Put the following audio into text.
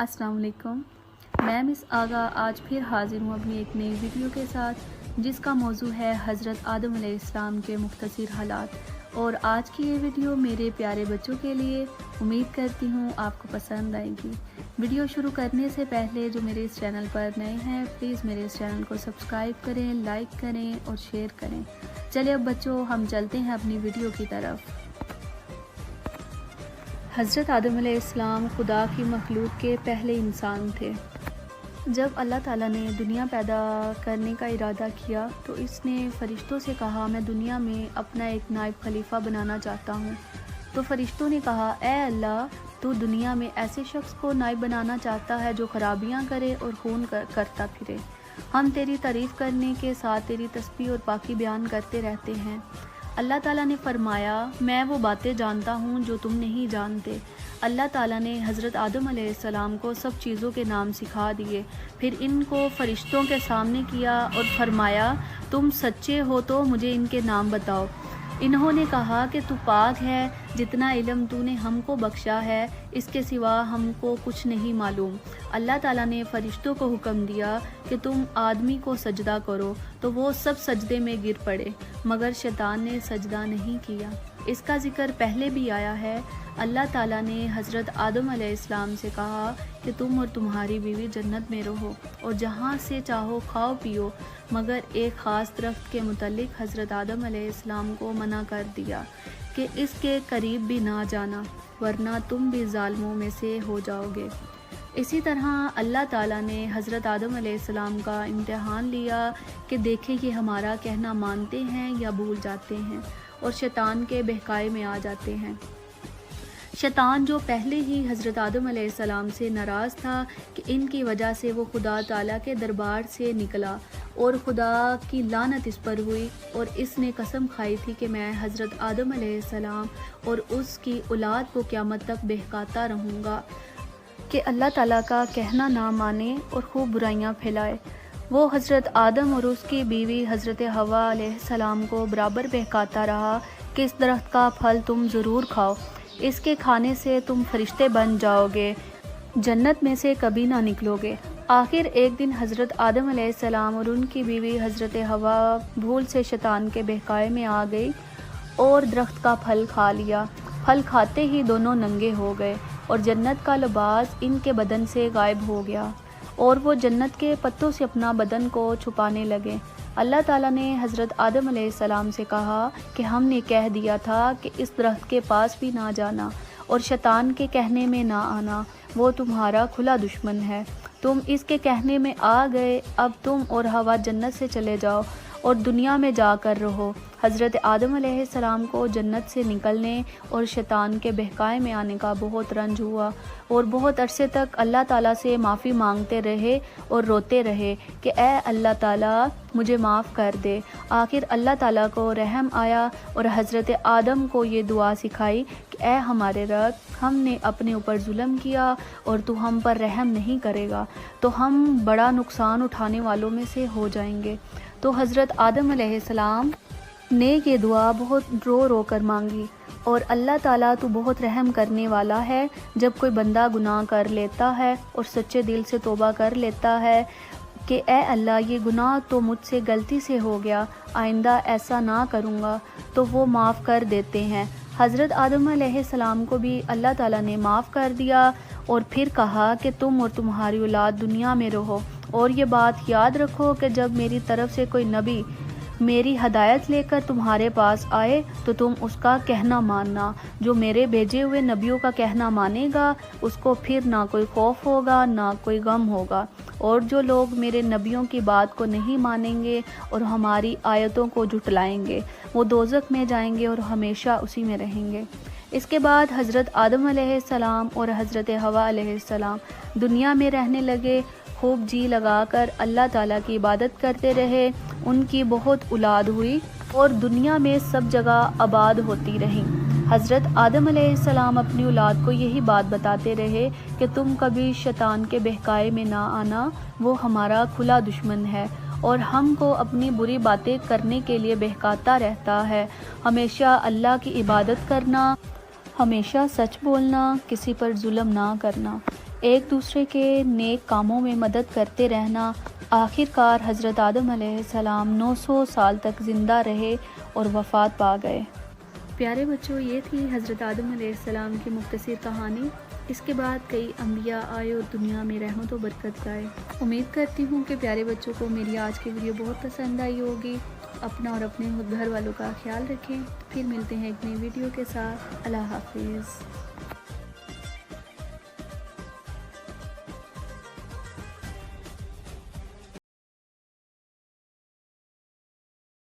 अस्सलाम वालेकुम। मैं मिस आगा आज फिर हाजिर हूँ अपनी एक नई वीडियो के साथ जिसका मौजू है हज़रत आदम अलैहिस्सलाम के मुख्तसर हालात। और आज की ये वीडियो मेरे प्यारे बच्चों के लिए, उम्मीद करती हूँ आपको पसंद आएगी। वीडियो शुरू करने से पहले जो मेरे इस चैनल पर नए हैं प्लीज़ मेरे इस चैनल को सब्सक्राइब करें, लाइक करें और शेयर करें। चलिए अब बच्चों हम चलते हैं अपनी वीडियो की तरफ। हज़रत आदम अलैहिस्सलाम खुदा की मखलूक के पहले इंसान थे। जब अल्लाह ताला ने दुनिया पैदा करने का इरादा किया तो इसने फ़रिश्तों से कहा, मैं दुनिया में अपना एक नायब खलीफा बनाना चाहता हूँ। तो फ़रिश्तों ने कहा, ए अल्लाह, तू दुनिया में ऐसे शख्स को नायब बनाना चाहता है जो खराबियाँ करे और खून करता फिरे। हम तेरी तारीफ़ करने के साथ तेरी तस्बीह और पाकी बयान करते रहते हैं। अल्लाह ताला ने फरमाया, मैं वो बातें जानता हूँ जो तुम नहीं जानते। अल्लाह ताला ने हज़रत आदम अलैहिस्सलाम को सब चीज़ों के नाम सिखा दिए, फिर इनको फ़रिश्तों के सामने किया और फरमाया, तुम सच्चे हो तो मुझे इनके नाम बताओ। इन्होंने कहा कि तू पाक है, जितना इल्म तूने हमको बख्शा है इसके सिवा हमको कुछ नहीं मालूम। अल्लाह ताला ने फ़रिश्तों को हुक्म दिया कि तुम आदमी को सजदा करो, तो वो सब सजदे में गिर पड़े, मगर शैतान ने सजदा नहीं किया। इसका ज़िक्र पहले भी आया है। अल्लाह ताला ने हज़रत आदम अलैहिस्सलाम से कहा कि तुम और तुम्हारी बीवी जन्नत में रहो और जहाँ से चाहो खाओ पियो, मगर एक ख़ास दरख्त के मुतल्लिक हज़रत आदम अलैहिस्सलाम को मना कर दिया कि इसके करीब भी ना जाना, वरना तुम भी ज़ालिमों में से हो जाओगे। इसी तरह अल्लाह ताला ने हज़रत आदम अलैहिस्सलाम का इम्तिहान लिया कि देखें कि हमारा कहना मानते हैं या भूल जाते हैं और शैतान के बहकाए में आ जाते हैं। शैतान जो पहले ही हज़रत आदम अलैहिस्सलाम से नाराज़ था कि इनकी वजह से वो खुदा ताला के दरबार से निकला और खुदा की लानत इस पर हुई, और इसने कसम खाई थी कि मैं हज़रत आदम अलैहिस्सलाम और उसकी औलाद को क़यामत तक बहकाता रहूँगा कि अल्लाह ताला का कहना ना माने और खूब बुराइयाँ फैलाए। वो हज़रत आदम और उसकी बीवी हज़रत हवा अलैहिस्सलाम को बराबर बहकाता रहा कि इस दरख्त का फल तुम ज़रूर खाओ, इसके खाने से तुम फरिश्ते बन जाओगे, जन्नत में से कभी ना निकलोगे। आखिर एक दिन हज़रत आदम अलैहिस्सलाम और उनकी बीवी हज़रत हवा भूल से शैतान के बहकाए में आ गई और दरख्त का फल खा लिया। फल खाते ही दोनों नंगे हो गए और जन्नत का लिबास इनके बदन से गायब हो गया और वो जन्नत के पत्तों से अपना बदन को छुपाने लगे। अल्लाह ताला ने हज़रत आदम अलैहिस्सलाम से कहा कि हमने कह दिया था कि इस दरख्त के पास भी ना जाना और शैतान के कहने में ना आना, वो तुम्हारा खुला दुश्मन है। तुम इसके कहने में आ गए, अब तुम और हवा जन्नत से चले जाओ और दुनिया में जाकर रहो। हज़रत आदम अलैहिस्सलाम को जन्नत से निकलने और शैतान के बहकाए में आने का बहुत रंज हुआ और बहुत अरसे तक अल्लाह ताला से माफ़ी मांगते रहे और रोते रहे कि ए अल्लाह ताला मुझे माफ़ कर दे। आखिर अल्लाह ताला को रहम आया और हज़रत आदम को ये दुआ सिखाई कि ए हमारे रब, हमने अपने ऊपर जुल्म किया और तू हम पर रहम नहीं करेगा तो हम बड़ा नुकसान उठाने वालों में से हो जाएंगे। तो हज़रत आदम अलैहिस्सलाम ने ये दुआ बहुत रो रो कर मांगी और अल्लाह ताला तू बहुत रहम करने वाला है। जब कोई बंदा गुनाह कर लेता है और सच्चे दिल से तौबा कर लेता है कि ए अल्लाह, ये गुनाह तो मुझसे गलती से हो गया, आइंदा ऐसा ना करूँगा, तो वो माफ़ कर देते हैं। हज़रत आदम अलैहिस्सलाम को भी अल्लाह ताला ने माफ़ कर दिया और फिर कहा कि तुम और तुम्हारी औलाद दुनिया में रहो और ये बात याद रखो कि जब मेरी तरफ से कोई नबी मेरी हदायत लेकर तुम्हारे पास आए तो तुम उसका कहना मानना। जो मेरे भेजे हुए नबियों का कहना मानेगा उसको फिर ना कोई खौफ होगा ना कोई गम होगा, और जो लोग मेरे नबियों की बात को नहीं मानेंगे और हमारी आयतों को झुटलाएंगे वो दोज़ख में जाएंगे और हमेशा उसी में रहेंगे। इसके बाद हज़रत आदम अलैहिस्सलाम और हज़रत हवा अलैहिस्सलाम दुनिया में रहने लगे, खूब जी लगाकर अल्लाह ताला की इबादत करते रहे। उनकी बहुत औलाद हुई और दुनिया में सब जगह आबाद होती रहीं। हज़रत आदम अलैहिस्सलाम अपनी औलाद को यही बात बताते रहे कि तुम कभी शैतान के बहकाए में ना आना, वो हमारा खुला दुश्मन है और हमको अपनी बुरी बातें करने के लिए बहकाता रहता है। हमेशा अल्लाह की इबादत करना, हमेशा सच बोलना, किसी पर जुल्म ना करना। ایک دوسرے کے نیک کاموں میں مدد کرتے رہنا۔ آخر کار حضرت آدم علیہ السلام 900 سال تک زندہ رہے اور وفات پا گئے۔ پیارے بچوں، یہ تھی حضرت آدم علیہ السلام کی مختصر کہانی۔ اس کے بعد کئی انبیاء آئے اور دنیا میں رحمت و برکت لائے۔ امید کرتی ہوں کہ پیارے بچوں کو میری آج کی ویڈیو بہت پسند آئی ہوگی۔ اپنا اور اپنے گھر والوں کا خیال رکھیں۔ پھر ملتے ہیں ایک نئی ویڈیو کے ساتھ۔ اللہ حافظ۔